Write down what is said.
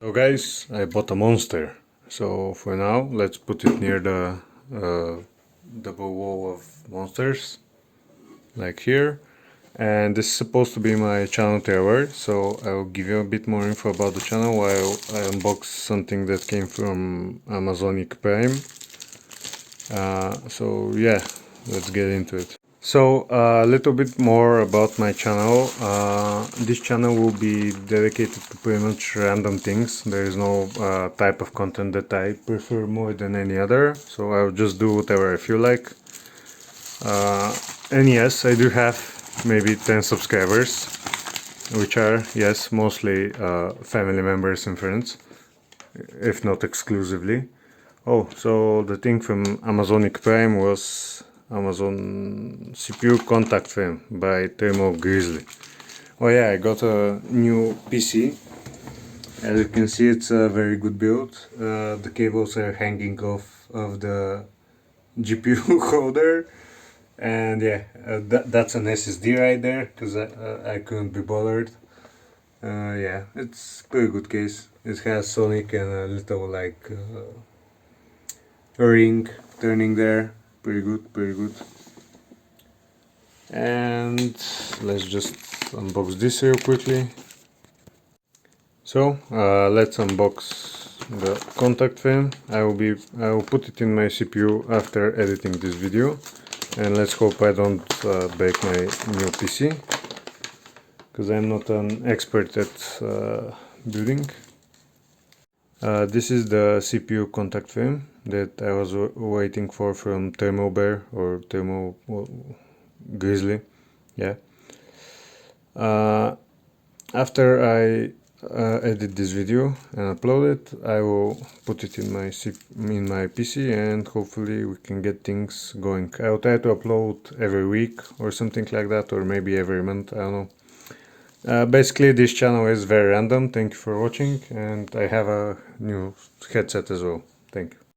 So guys, I bought a monster. So for now, let's put it near the double wall of monsters, like here. And this is supposed to be my channel trailer, so I will give you a bit more info about the channel while I unbox something that came from Amazonic Prime. So yeah, let's get into it. So a little bit more about my channel. This channel will be dedicated to pretty much random things. There is no type of content that I prefer more than any other, so I'll just do whatever I feel like. And yes, I do have maybe 10 subscribers, which are, yes, mostly family members and friends, if not exclusively. Oh, so the thing from Amazonic Prime was Amazon CPU Contact Frame by Thermal Grizzly. Oh yeah, I got a new PC. As you can see, it's a very good build. The cables are hanging off of the GPU holder. And yeah, that's an SSD right there, because I couldn't be bothered. Yeah, it's a pretty good case. It has Sonic and a little like a ring turning there. Pretty good, pretty good. And let's just unbox this real quickly. So let's unbox the contact frame. I will put it in my CPU after editing this video, and let's hope I don't break my new PC, because I'm not an expert at building. This is the CPU contact frame that I was waiting for from Thermal Bear or Thermal Grizzly. Yeah. After I edit this video and upload it, I will put it in my PC, and hopefully we can get things going. I'll try to upload every week or something like that, or maybe every month, I don't know. Basically, this channel is very random. Thank you for watching, and I have a new headset as well. Thank you.